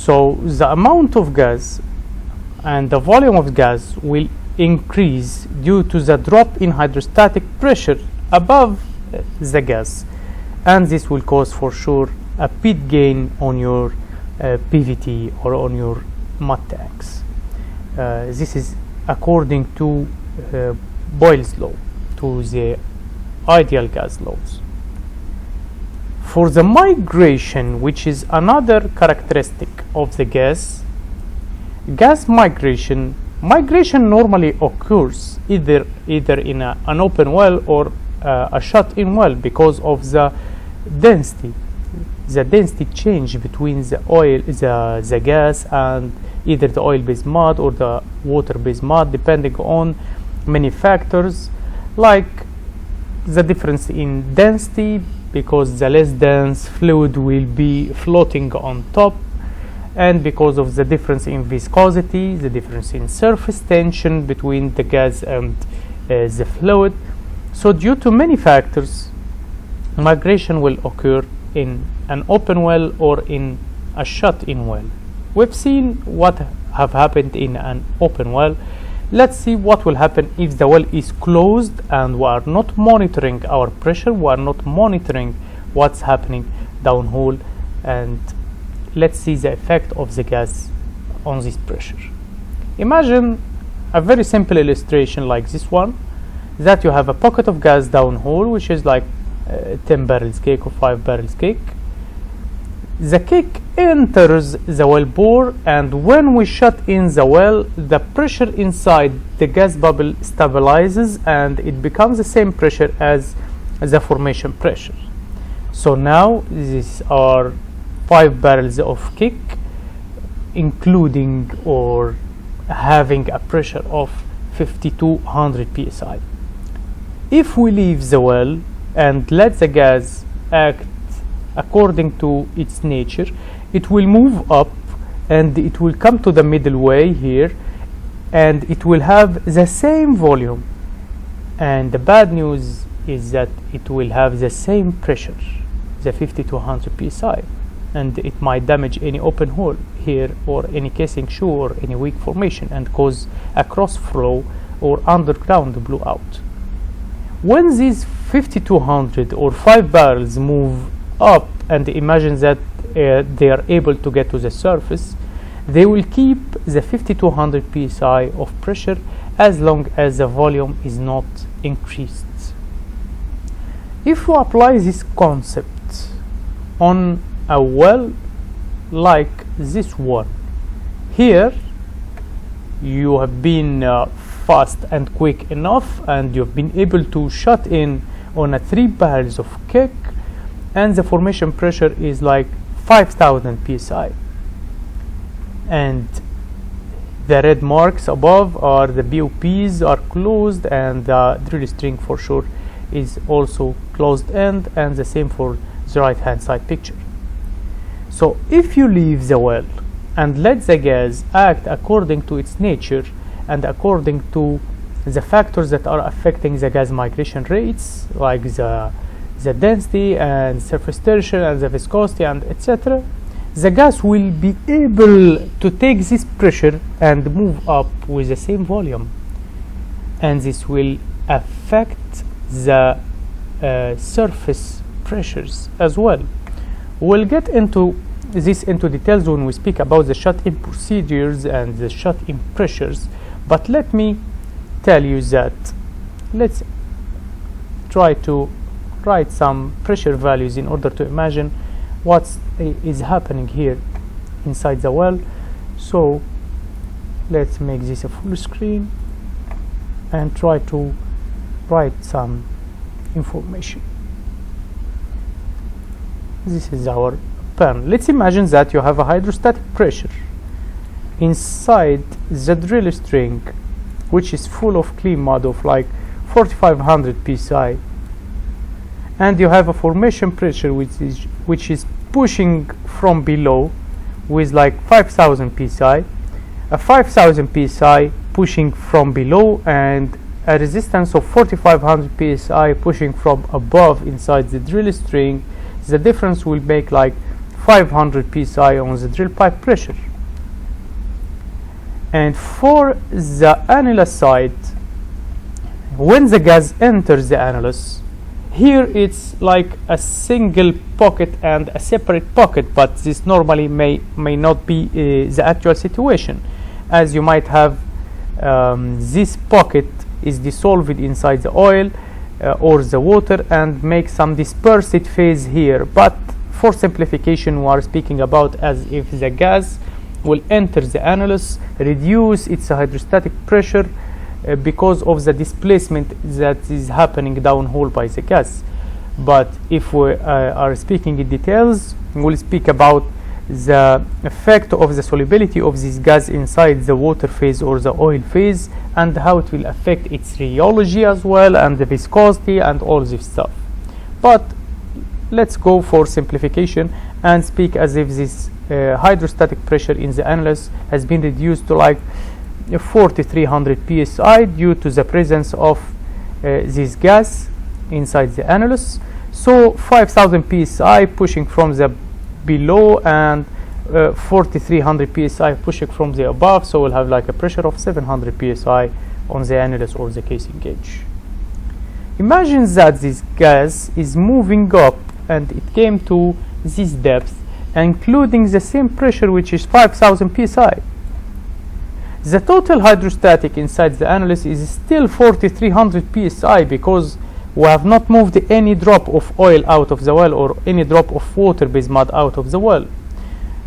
So the amount of gas and the volume of gas will increase due to the drop in hydrostatic pressure above the gas, and this will cause for sure a pit gain on your PVT or on your mud tanks. This is according to Boyle's law, to the ideal gas laws. For the migration, which is another characteristic of the gas migration normally occurs either in an open well or a shut-in well because of the density change between the oil, the gas, and either the oil-based mud or the water-based mud, depending on many factors like the difference in density, because the less dense fluid will be floating on top, and because of the difference in viscosity, the difference in surface tension between the gas and the fluid. So due to many factors, migration will occur in an open well or in a shut-in well. We've seen what have happened in an open well. Let's see what will happen if the well is closed and we are not monitoring our pressure, we are not monitoring what's happening downhole, and let's see the effect of the gas on this pressure. Imagine a very simple illustration like this one, that you have a pocket of gas downhole, which is like 10 barrels cake or 5 barrels cake. The cake enters the well bore, and when we shut in the well, the pressure inside the gas bubble stabilizes and it becomes the same pressure as the formation pressure. So now these are 5 barrels of cake, including or having a pressure of 5200 psi. If we leave the well and let the gas act according to its nature, it will move up and it will come to the middle way here, and it will have the same volume, and the bad news is that it will have the same pressure, the 5200 psi, and it might damage any open hole here or any casing shoe or any weak formation and cause a cross flow or underground blowout. When these 5200 or 5 barrels move up, and imagine that they are able to get to the surface, they will keep the 5200 psi of pressure as long as the volume is not increased. If you apply this concept on a well like this one, here you have been fast and quick enough, and you've been able to shut in on a 3 barrels of cake, and the formation pressure is like 5000 psi, and the red marks above are the BOPs are closed, and the drill string for sure is also closed end, and the same for the right hand side picture. So if you leave the well and let the gas act according to its nature and according to the factors that are affecting the gas migration rates, like the density and surface tension and the viscosity and etc., the gas will be able to take this pressure and move up with the same volume, and this will affect the surface pressures as well. We'll get into this into details when we speak about the shut-in procedures and the shut-in pressures, but let me tell you that let's try to write some pressure values in order to imagine what is happening here inside the well. So let's make this a full screen and try to write some information. This is our pen. Let's imagine that you have a hydrostatic pressure inside the drill string, which is full of clean mud of like 4500 psi, and you have a formation pressure which is pushing from below with like 5000 psi, a 5000 psi pushing from below, and a resistance of 4500 psi pushing from above inside the drill string. The difference will make like 500 psi on the drill pipe pressure. And for the annulus side, when the gas enters the annulus, here it's like a single pocket and a separate pocket, but this normally may not be the actual situation, as you might have this pocket is dissolved inside the oil or the water and make some dispersed phase here. But for simplification, we are speaking about as if the gas will enter the annulus, reduce its hydrostatic pressure because of the displacement that is happening downhole by the gas. But if we are speaking in details, we'll speak about the effect of the solubility of this gas inside the water phase or the oil phase, and how it will affect its rheology as well, and the viscosity and all this stuff. But let's go for simplification and speak as if this hydrostatic pressure in the annulus has been reduced to like 4300 psi due to the presence of this gas inside the annulus. So 5000 psi pushing from the below and 4300 psi pushing from the above, so we'll have like a pressure of 700 psi on the annulus or the casing gauge. Imagine that this gas is moving up and it came to this depth, including the same pressure, which is 5000 psi. The total hydrostatic inside the annulus is still 4300 psi because we have not moved any drop of oil out of the well or any drop of water-based mud out of the well.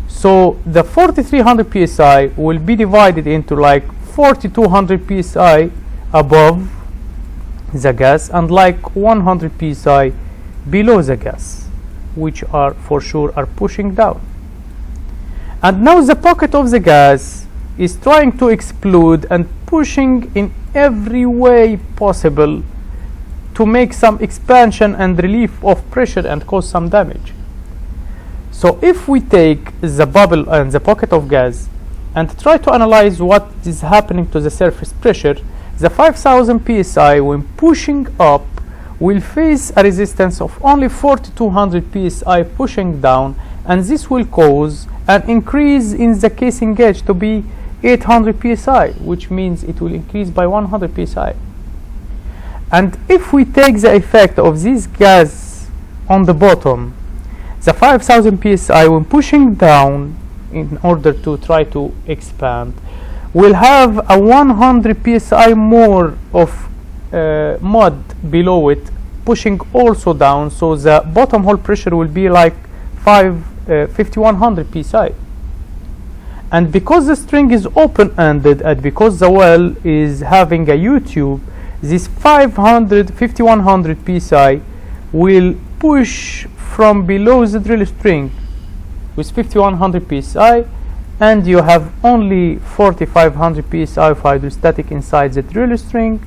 So the 4300 psi will be divided into like 4200 psi above the gas and like 100 psi below the gas, which are for sure are pushing down. And now the pocket of the gas is trying to explode and pushing in every way possible to make some expansion and relief of pressure and cause some damage. So if we take the bubble and the pocket of gas and try to analyze what is happening to the surface pressure, the 5000 psi when pushing up will face a resistance of only 4200 psi pushing down, and this will cause an increase in the casing gauge to be 800 psi, which means it will increase by 100 psi. And if we take the effect of this gas on the bottom, the 5000 psi when pushing down in order to try to expand will have a 100 psi more of mud below it pushing also down, so the bottom hole pressure will be like 5100 psi. And because the string is open-ended and because the well is having a U-tube, this 5100 psi will push from below the drill string with 5100 psi, and you have only 4500 psi of hydrostatic inside the drill string.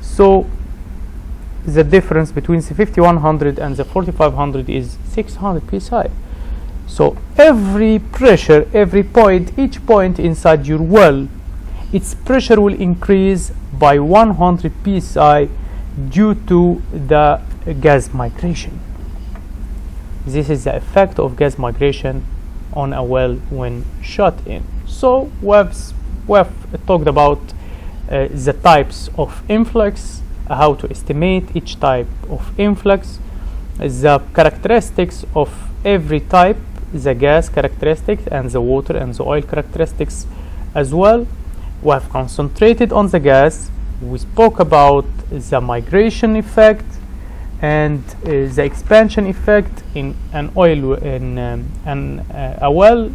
So the difference between the 5100 and the 4500 is 600 psi. So every pressure, every point, each point inside your well, its pressure will increase by 100 psi due to the gas migration. This is the effect of gas migration on a well when shut in. So we have talked about the types of influx, how to estimate each type of influx, the characteristics of every type, the gas characteristics and the water and the oil characteristics as well. We have concentrated on the gas. We spoke about the migration effect and the expansion effect in an oil in a well,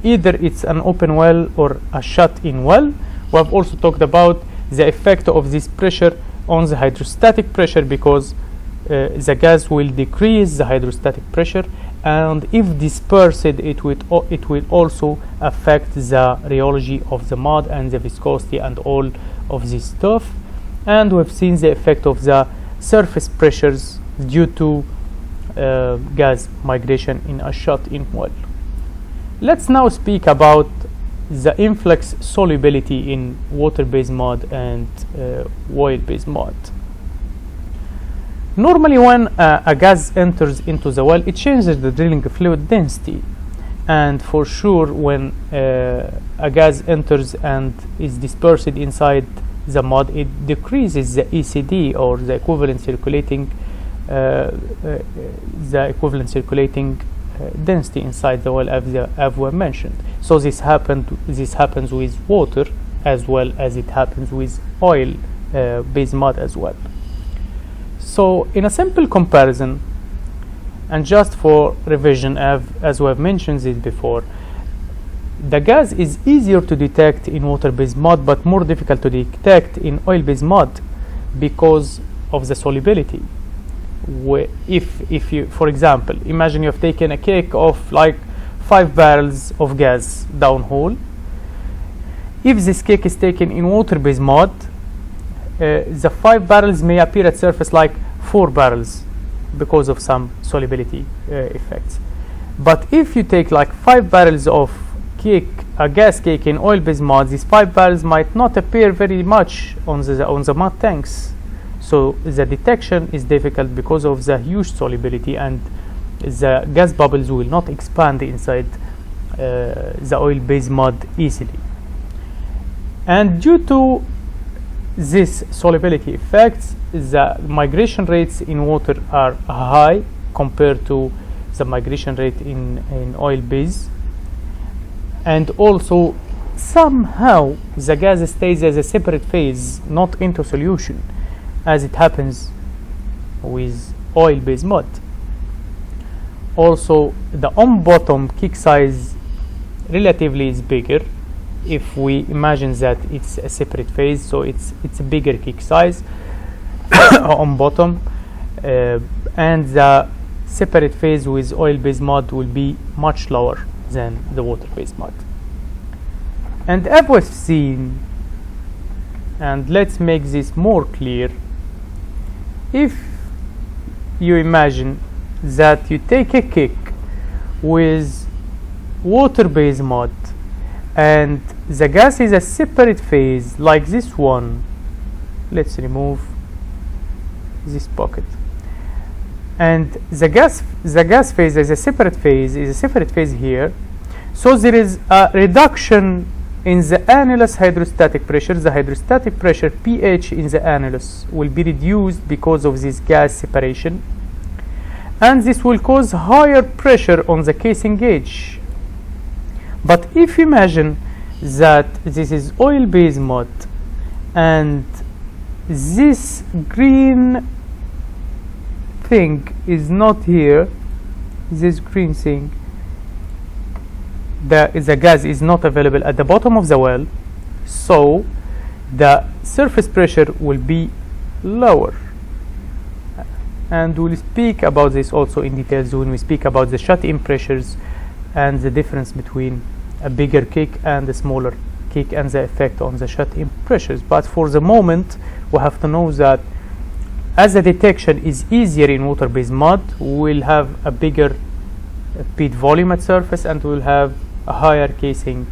either it's an open well or a shut-in well. We have also talked about the effect of this pressure on the hydrostatic pressure, because the gas will decrease the hydrostatic pressure, and if dispersed it will also affect the rheology of the mud and the viscosity and all of this stuff. And we've seen the effect of the surface pressures due to gas migration in a shut-in well. Let's now speak about the influx solubility in water-based mud and oil-based mud. Normally when a gas enters into the well, it changes the drilling fluid density, and for sure when a gas enters and is dispersed inside the mud, it decreases the ECD, or the equivalent circulating density inside the well, as we mentioned. So this happens with water as well as it happens with oil based mud as well. So in a simple comparison, and just for revision, as we have mentioned this before, the gas is easier to detect in water-based mud but more difficult to detect in oil-based mud because of the solubility. If you, for example, imagine you have taken a cake of like 5 barrels of gas downhole. If this cake is taken in water-based mud, the 5 barrels may appear at surface like 4 barrels because of some solubility effects. But if you take like 5 barrels of a gas cake in oil-based mud, these 5 barrels might not appear very much on the mud tanks. So the detection is difficult because of the huge solubility, and the gas bubbles will not expand inside the oil-based mud easily. And due to this solubility effects, the migration rates in water are high compared to the migration rate in oil-based. And also somehow the gas stays as a separate phase, not into solution, as it happens with oil-based mud. Also, the on-bottom kick size relatively is bigger if we imagine that it's a separate phase, so it's a bigger kick size on bottom, and the separate phase with oil-based mud will be much lower than the water-based mud. And as we've seen, and let's make this more clear, if you imagine that you take a kick with water-based mud and the gas is a separate phase like this one, let's remove this pocket, and the gas phase is a separate phase here, so there is a reduction in the annulus hydrostatic pressure. The hydrostatic pressure pH in the annulus will be reduced because of this gas separation, and this will cause higher pressure on the casing gauge. But if you imagine that this is oil-based mud and this green thing is not here, this green thing, the gas is not available at the bottom of the well, so the surface pressure will be lower. And we'll speak about this also in details when we speak about the shut-in pressures and the difference between a bigger kick and a smaller kick and the effect on the shut-in pressures. But for the moment, we have to know that as the detection is easier in water-based mud, we will have a bigger peat volume at surface, and we will have a higher casing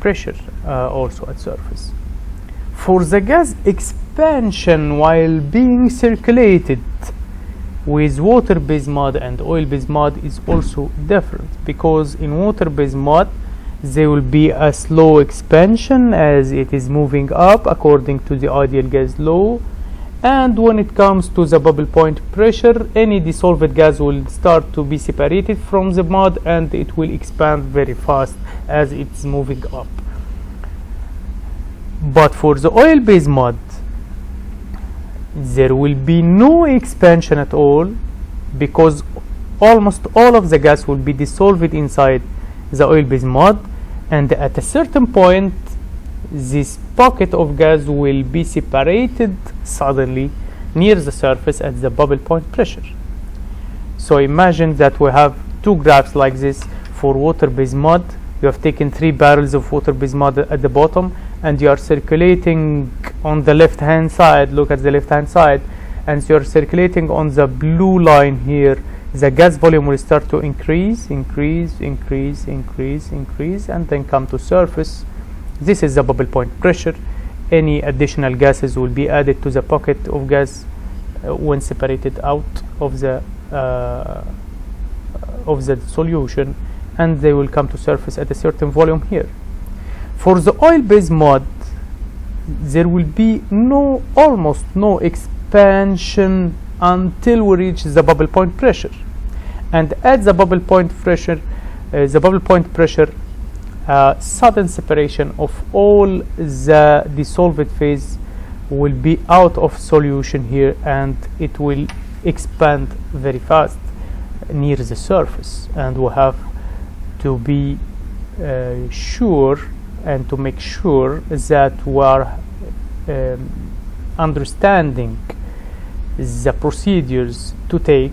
pressure also at surface. For the gas expansion while being circulated with water-based mud and oil-based mud is also different, because in water-based mud there will be a slow expansion as it is moving up according to the ideal gas law, and when it comes to the bubble point pressure, any dissolved gas will start to be separated from the mud and it will expand very fast as it's moving up. But for the oil-based mud, there will be no expansion at all, because almost all of the gas will be dissolved inside the oil-based mud, and at a certain point this pocket of gas will be separated suddenly near the surface at the bubble point pressure. So imagine that we have two graphs like this for water-based mud. You have taken 3 barrels of water-based mud at the bottom, and you are circulating on the left hand side. Look at the left hand side, and you are circulating on the blue line here. The gas volume will start to increase, and then come to surface. This is the bubble point pressure. Any additional gases will be added to the pocket of gas when separated out of the solution, and they will come to surface at a certain volume here. For the oil-based mud, there will be almost no expansion until we reach the bubble point pressure, and at the bubble point pressure, sudden separation of all the dissolved phase will be out of solution here, and it will expand very fast near the surface, and we have to be sure and to make sure that we are understanding the procedures to take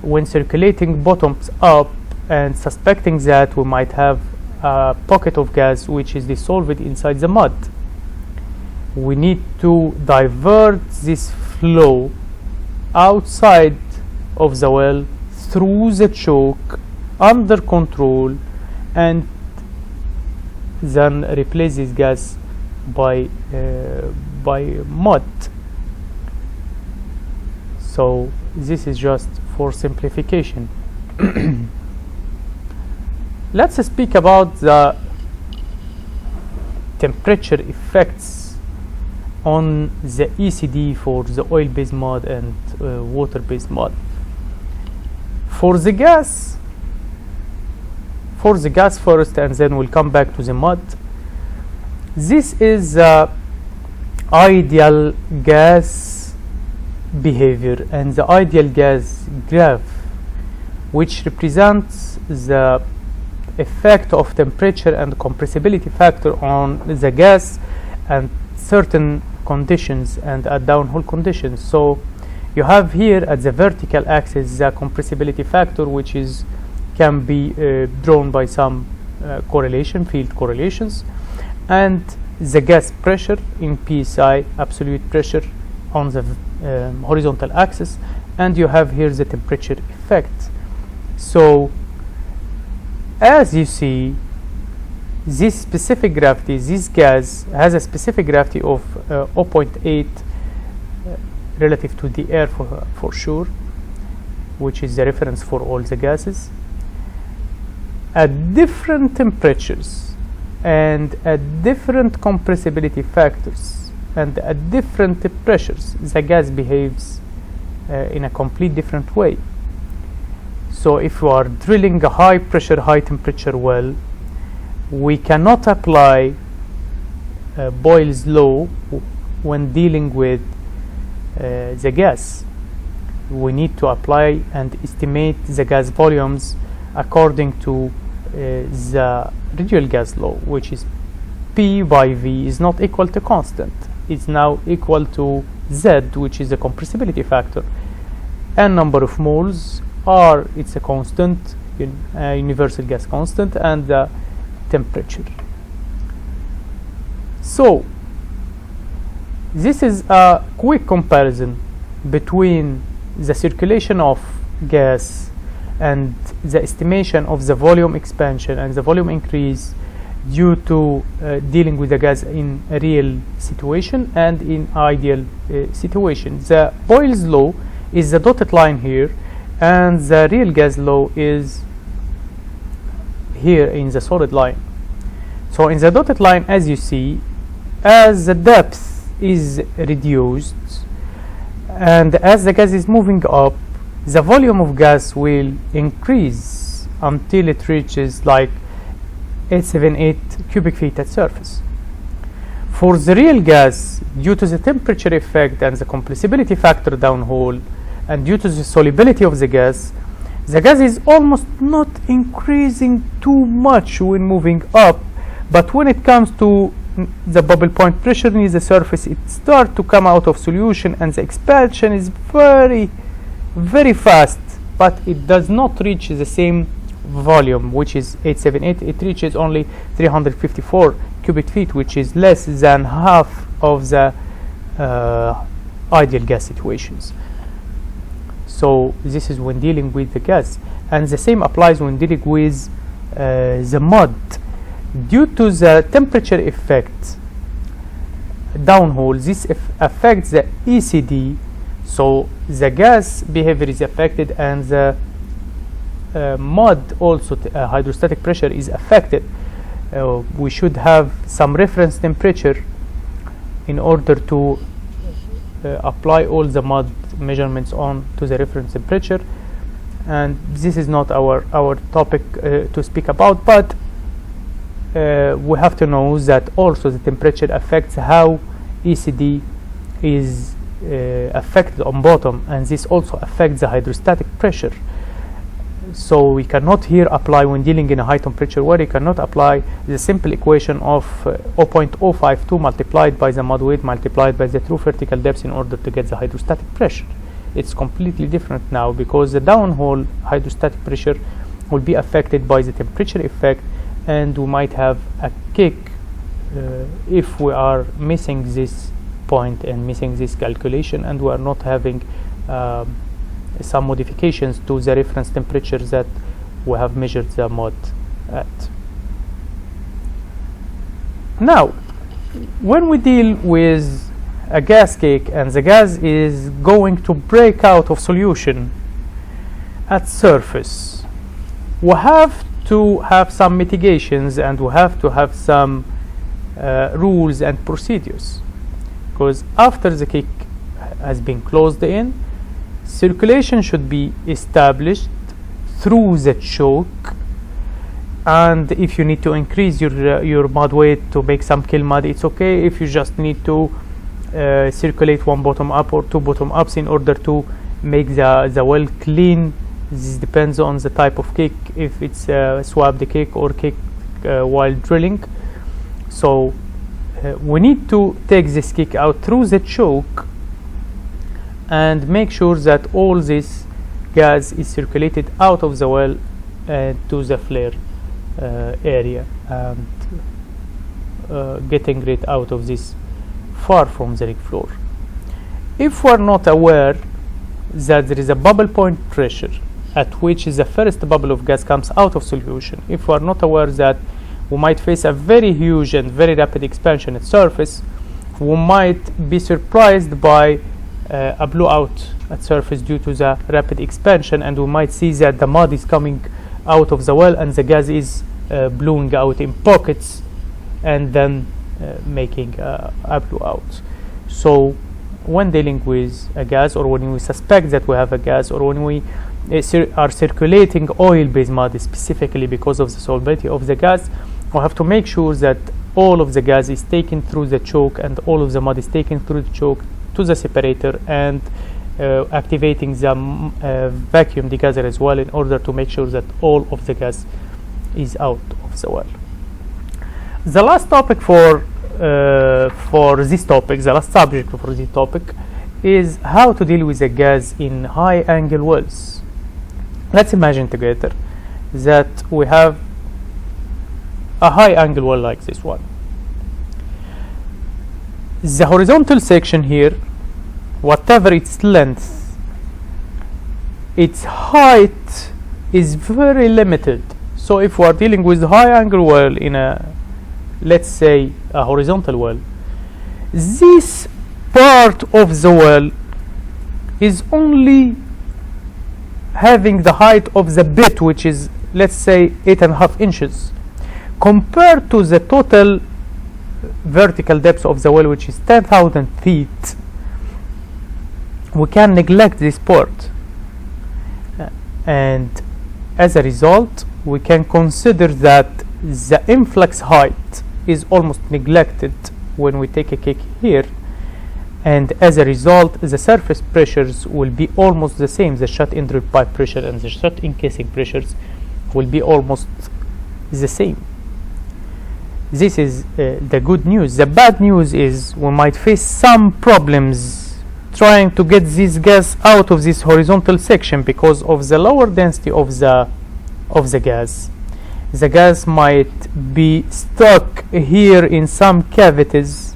when circulating bottoms up, and suspecting that we might have a pocket of gas which is dissolved inside the mud. We need to divert this flow outside of the well through the choke under control, and then replace this gas by mud. So this is just for simplification. Let's speak about the temperature effects on the ECD for the oil-based mud and water-based mud. For the gas first, and then we'll come back to the mud. This is the ideal gas behavior and the ideal gas graph, which represents the effect of temperature and compressibility factor on the gas and certain conditions and at downhole conditions. So you have here at the vertical axis the compressibility factor, which can be drawn by some field correlations, and the gas pressure in psi, absolute pressure, on the horizontal axis, and you have here the temperature effect. So as you see, this specific gravity, this gas has a specific gravity of 0.8 relative to the air for sure, which is the reference for all the gases. At different temperatures and at different compressibility factors and at different pressures, the gas behaves in a complete different way. So if you are drilling a high pressure, high temperature well, we cannot apply Boyle's law when dealing with the gas. We need to apply and estimate the gas volumes according to the residual gas law, which is P by V is not equal to constant. It's now equal to Z, which is the compressibility factor, and number of moles, R, it's a constant, universal gas constant, and the temperature. So this is a quick comparison between the circulation of gas and the estimation of the volume expansion and the volume increase due to dealing with the gas in a real situation and in ideal situation. The Boyle's law is the dotted line here, and the real gas law is here in the solid line. So in the dotted line, as you see, as the depth is reduced and as the gas is moving up, the volume of gas will increase until it reaches like 878 cubic feet at surface. For the real gas, due to the temperature effect and the compressibility factor downhole, and due to the solubility of the gas is almost not increasing too much when moving up, but when it comes to the bubble point pressure near the surface, it starts to come out of solution, and the expansion is very, very fast, but it does not reach the same volume, which is 878. It reaches only 354 cubic feet, which is less than half of the ideal gas situations. So this is when dealing with the gas, and the same applies when dealing with the mud. Due to the temperature effect downhole, this affects the ECD, So the gas behavior is affected, and the mud also hydrostatic pressure is affected. We should have some reference temperature in order to apply all the mud measurements on to the reference temperature, and this is not our topic to speak about, but we have to know that also the temperature affects how ECD is affected on bottom, and this also affects the hydrostatic pressure. So we cannot here apply, when dealing in a high temperature well, you cannot apply the simple equation of 0.052 multiplied by the mud weight multiplied by the true vertical depth in order to get the hydrostatic pressure. It's completely different now, because the downhole hydrostatic pressure will be affected by the temperature effect, and we might have a kick if we are missing this point and missing this calculation, and we are not having some modifications to the reference temperature that we have measured the mud at. Now, when we deal with a gas cake and the gas is going to break out of solution at surface, we have to have some mitigations, and we have to have some rules and procedures, because after the cake has been closed in, circulation should be established through the choke, and if you need to increase your mud weight to make some kill mud, it's okay. If you just need to circulate one bottom up or two bottom ups in order to make the well clean, this depends on the type of cake, if it's swab the cake or cake while drilling. So we need to take this cake out through the choke and make sure that all this gas is circulated out of the well to the flare area, and getting rid out of this far from the rig floor. If we are not aware that there is a bubble point pressure at which the first bubble of gas comes out of solution, if we are not aware that we might face a very huge and very rapid expansion at surface, we might be surprised by a blowout at surface due to the rapid expansion, and we might see that the mud is coming out of the well and the gas is blowing out in pockets and then making a blowout. So when dealing with a gas, or when we suspect that we have a gas, or when we are circulating oil-based mud specifically because of the solubility of the gas, we have to make sure that all of the gas is taken through the choke and all of the mud is taken through the choke to the separator, and activating the vacuum degasser as well, in order to make sure that all of the gas is out of the well. The last topic for this topic, the last subject for this topic, is how to deal with the gas in high angle wells. Let's imagine together that we have a high angle well like this one. The horizontal section here, whatever its length, its height is very limited. So if we are dealing with high angle well in a, let's say, a horizontal well, this part of the well is only having the height of the bit, which is, let's say, 8.5 inches, compared to the total vertical depth of the well, which is 10,000 feet. We can neglect this part, and as a result we can consider that the influx height is almost neglected when we take a cake here, and as a result the surface pressures will be almost the same. The shut-in drill pipe pressure and the shut-in casing pressures will be almost the same. This is the good news. The bad news is we might face some problems trying to get this gas out of this horizontal section because of the lower density of the gas. The gas might be stuck here in some cavities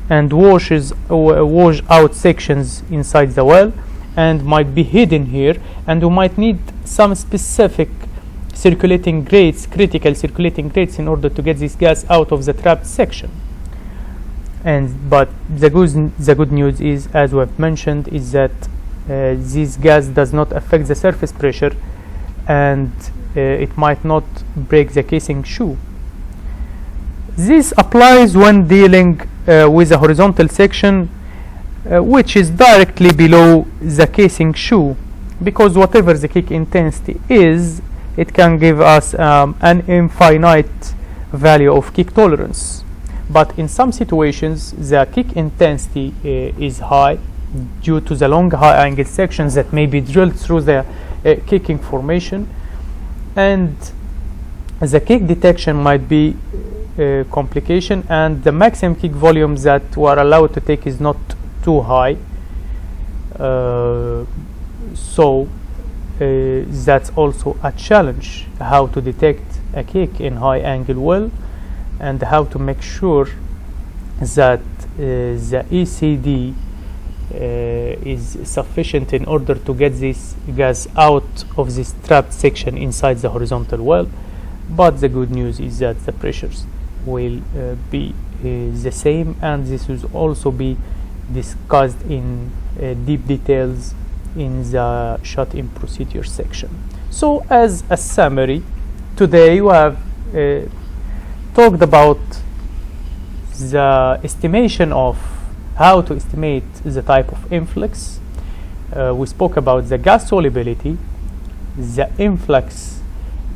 and wash out sections inside the well, and might be hidden here, and we might need some specific circulating grates, critical circulating grates, in order to get this gas out of the trapped section. but the good news is, as we've mentioned, is that this gas does not affect the surface pressure, and it might not break the casing shoe. This applies when dealing with a horizontal section which is directly below the casing shoe, because whatever the kick intensity is, it can give us an infinite value of kick tolerance. But in some situations, the kick intensity is high due to the long high angle sections that may be drilled through the kicking formation, and the kick detection might be a complication, and the maximum kick volume that we are allowed to take is not too high. So that's also a challenge, how to detect a kick in high angle well, and how to make sure that the ECD is sufficient in order to get this gas out of this trapped section inside the horizontal well. But the good news is that the pressures will be the same, and this will also be discussed in deep details in the shut-in procedure section. So as a summary, today we have talked about the estimation of how to estimate the type of influx. We spoke about the gas solubility, the influx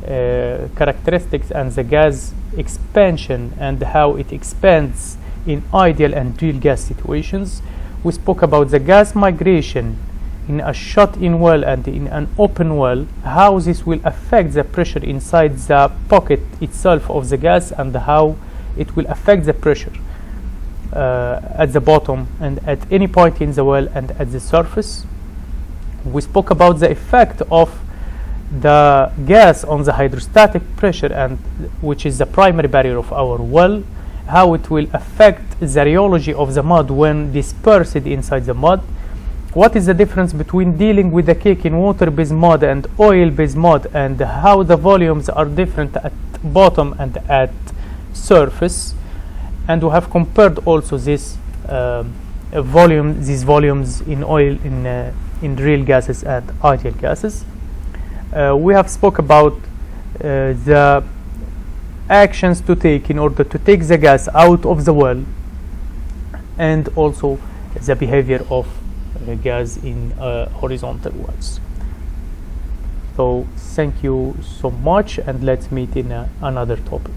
characteristics, and the gas expansion and how it expands in ideal and real gas situations. We spoke about the gas migration in a shut-in well and in an open well, how this will affect the pressure inside the pocket itself of the gas, and how it will affect the pressure at the bottom and at any point in the well and at the surface. We spoke about the effect of the gas on the hydrostatic pressure, and which is the primary barrier of our well, how it will affect the rheology of the mud when dispersed inside the mud. What is the difference between dealing with the kick in water-based mud and oil-based mud, and how the volumes are different at bottom and at surface. And we have compared also this these volumes in oil, in real gases and ideal gases. We have spoke about the actions to take in order to take the gas out of the well, and also the behavior of gas in horizontal wells. So thank you so much, and let's meet in another topic.